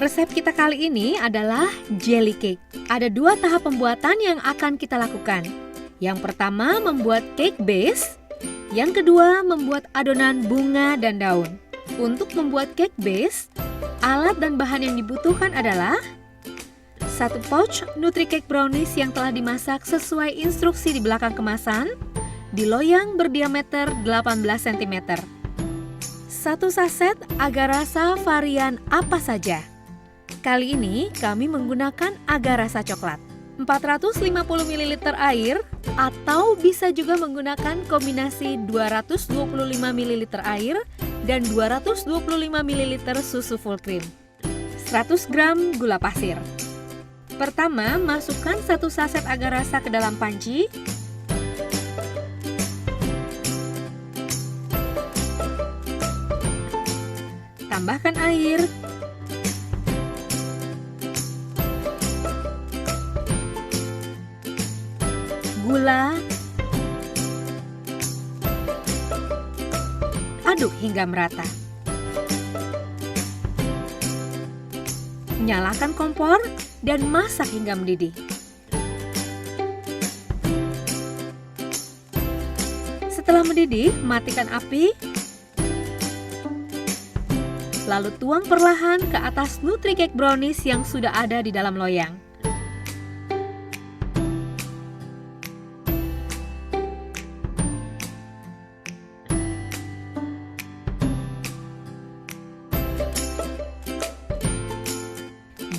Resep kita kali ini adalah jelly cake. Ada 2 tahap pembuatan yang akan kita lakukan. Yang pertama membuat cake base, yang kedua membuat adonan bunga dan daun. Untuk membuat cake base, alat dan bahan yang dibutuhkan adalah 1 pouch NutriCake brownies yang telah dimasak sesuai instruksi di belakang kemasan, di loyang berdiameter 18 cm. 1 saset agar-rasa varian apa saja. Kali ini kami menggunakan agar-rasa coklat. 450 ml air atau bisa juga menggunakan kombinasi 225 ml air dan 225 ml susu full cream. 100 gram gula pasir. Pertama, masukkan 1 saset agar-rasa ke dalam panci. Tambahkan air. Gula. Aduk hingga merata. Nyalakan kompor dan masak hingga mendidih. Setelah mendidih, matikan api. Lalu tuang perlahan ke atas NutriCake brownies yang sudah ada di dalam loyang.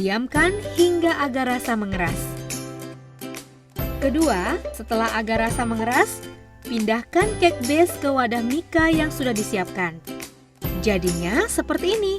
Diamkan hingga agar-rasa mengeras. Kedua, setelah agar-rasa mengeras, pindahkan cake base ke wadah mika yang sudah disiapkan. Jadinya seperti ini.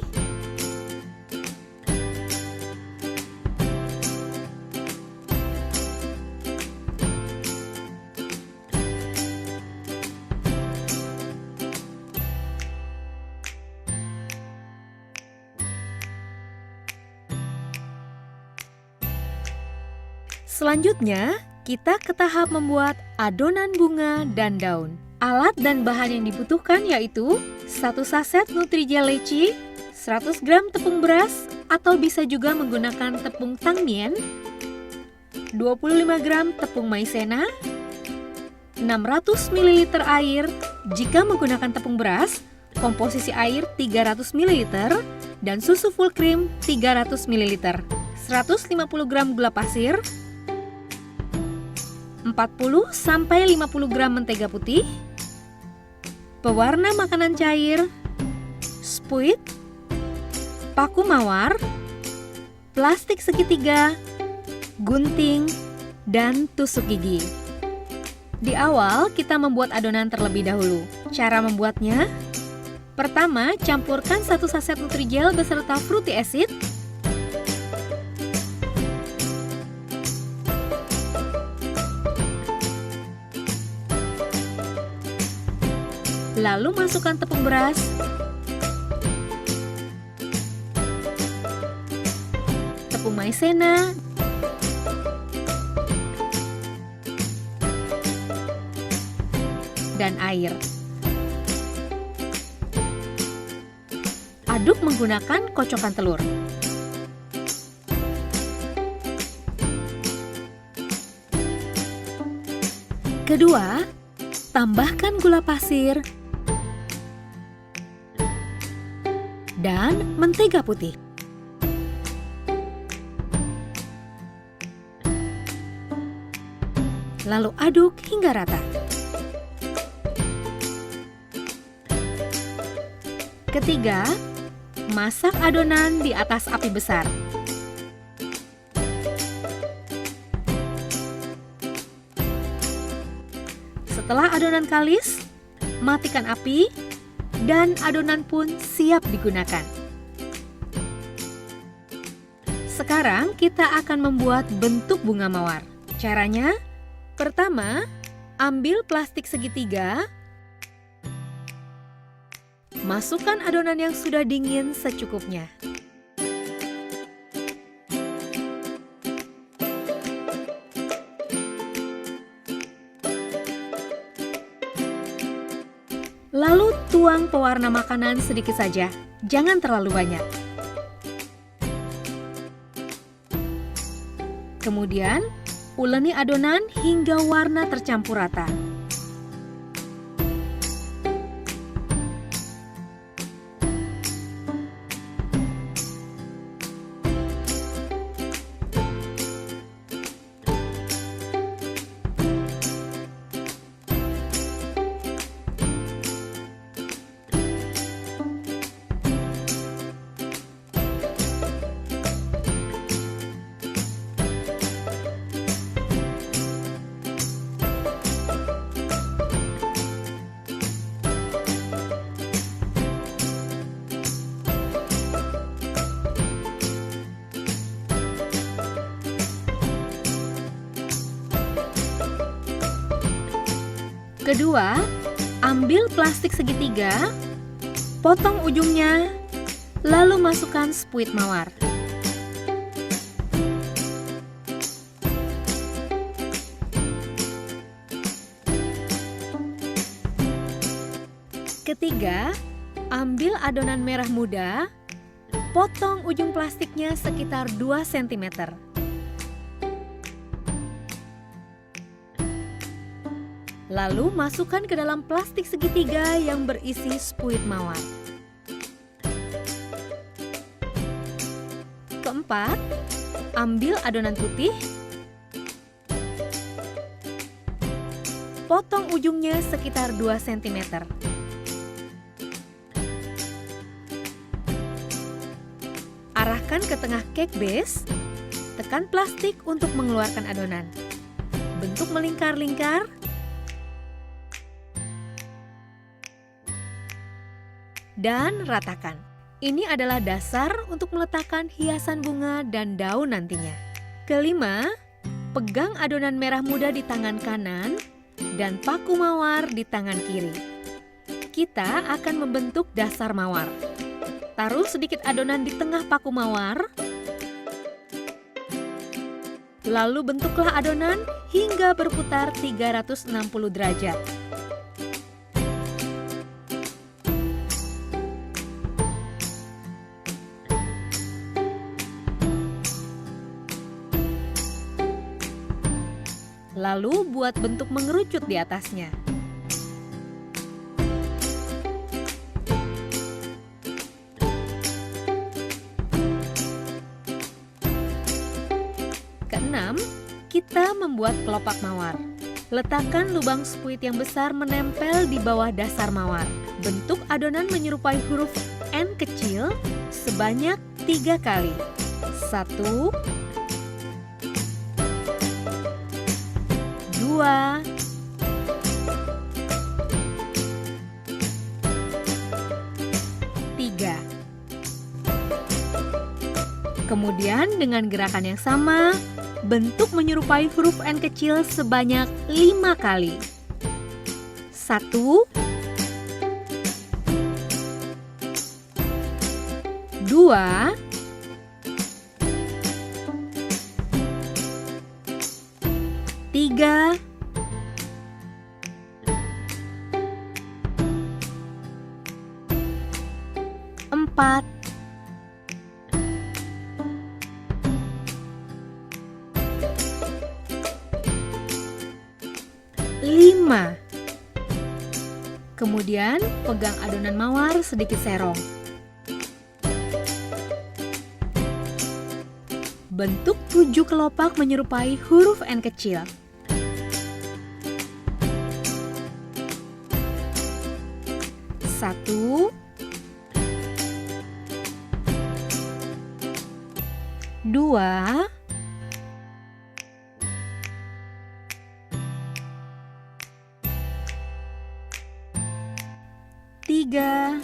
Selanjutnya, kita ke tahap membuat adonan bunga dan daun. Alat dan bahan yang dibutuhkan yaitu 1 saset Nutrijel leci, 100 gram tepung beras atau bisa juga menggunakan tepung tangmian, 25 gram tepung maizena, 600 ml air. Jika menggunakan tepung beras, komposisi air 300 ml dan susu full cream 300 ml, 150 gram gula pasir, 40-50 gram mentega putih, pewarna makanan cair, spuit, paku mawar, plastik segitiga, gunting, dan tusuk gigi. Di awal kita membuat adonan terlebih dahulu. Cara membuatnya: pertama, campurkan 1 saset Nutrijel beserta fruity acid. Lalu masukkan tepung beras, tepung maizena, dan air. Aduk menggunakan kocokan telur. Kedua, tambahkan gula pasir dan mentega putih. Lalu aduk hingga rata. Ketiga, masak adonan di atas api besar. Setelah adonan kalis, matikan api dan adonan pun siap digunakan. Sekarang kita akan membuat bentuk bunga mawar. Caranya, pertama, ambil plastik segitiga, masukkan adonan yang sudah dingin secukupnya. Lalu tuang pewarna makanan sedikit saja, jangan terlalu banyak. Kemudian, uleni adonan hingga warna tercampur rata. Kedua, ambil plastik segitiga, potong ujungnya, lalu masukkan spuit mawar. Ketiga, ambil adonan merah muda, potong ujung plastiknya sekitar 2 cm. Lalu masukkan ke dalam plastik segitiga yang berisi spuit mawar. Keempat, ambil adonan putih, potong ujungnya sekitar 2 cm. Arahkan ke tengah cake base, tekan plastik untuk mengeluarkan adonan. Bentuk melingkar-lingkar, dan ratakan. Ini adalah dasar untuk meletakkan hiasan bunga dan daun nantinya. Kelima, pegang adonan merah muda di tangan kanan dan paku mawar di tangan kiri. Kita akan membentuk dasar mawar. Taruh sedikit adonan di tengah paku mawar, lalu bentuklah adonan hingga berputar 360 derajat. Lalu buat bentuk mengerucut di atasnya. Keenam, kita membuat kelopak mawar. Letakkan lubang spuit yang besar menempel di bawah dasar mawar. Bentuk adonan menyerupai huruf N kecil sebanyak 3 kali. 1, 2, 3. Kemudian dengan gerakan yang sama, bentuk menyerupai huruf N kecil sebanyak 5 kali. 1, 2, 3, 4, 5. Kemudian pegang adonan mawar sedikit serong. Bentuk 7 kelopak menyerupai huruf N kecil. Satu, 2, 3,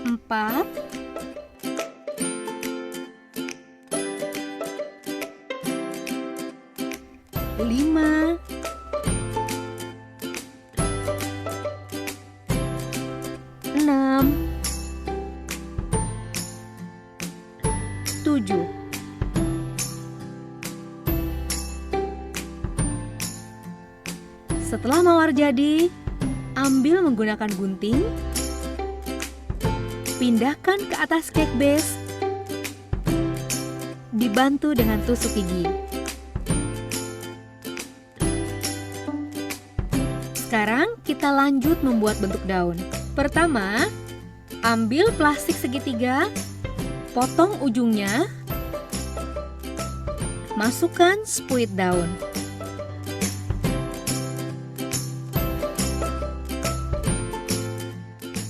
4, 5, 6, 7. Setelah mawar jadi, ambil menggunakan gunting, dipindahkan ke atas cake base, dibantu dengan tusuk gigi. Sekarang kita lanjut membuat bentuk daun. Pertama, ambil plastik segitiga, potong ujungnya, masukkan spuit daun.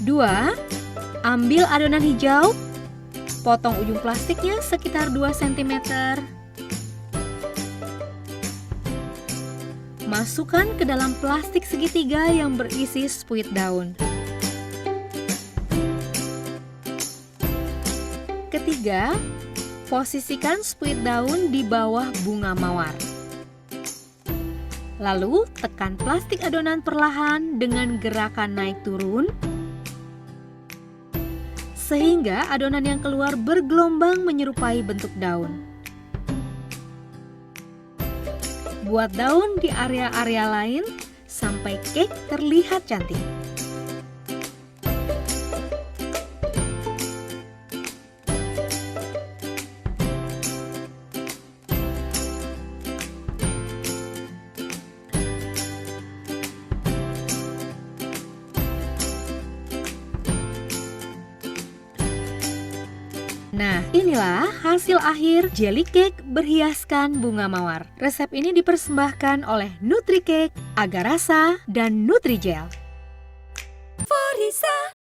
Dua, ambil adonan hijau, potong ujung plastiknya sekitar 2 cm. Masukkan ke dalam plastik segitiga yang berisi spuit daun. Ketiga, posisikan spuit daun di bawah bunga mawar. Lalu tekan plastik adonan perlahan dengan gerakan naik turun, sehingga adonan yang keluar bergelombang menyerupai bentuk daun. Buat daun di area-area lain sampai cake terlihat cantik. Nah, inilah hasil akhir jelly cake berhiaskan bunga mawar. Resep ini dipersembahkan oleh NutriCake, Agar Rasa, dan Nutrijel. Forisa.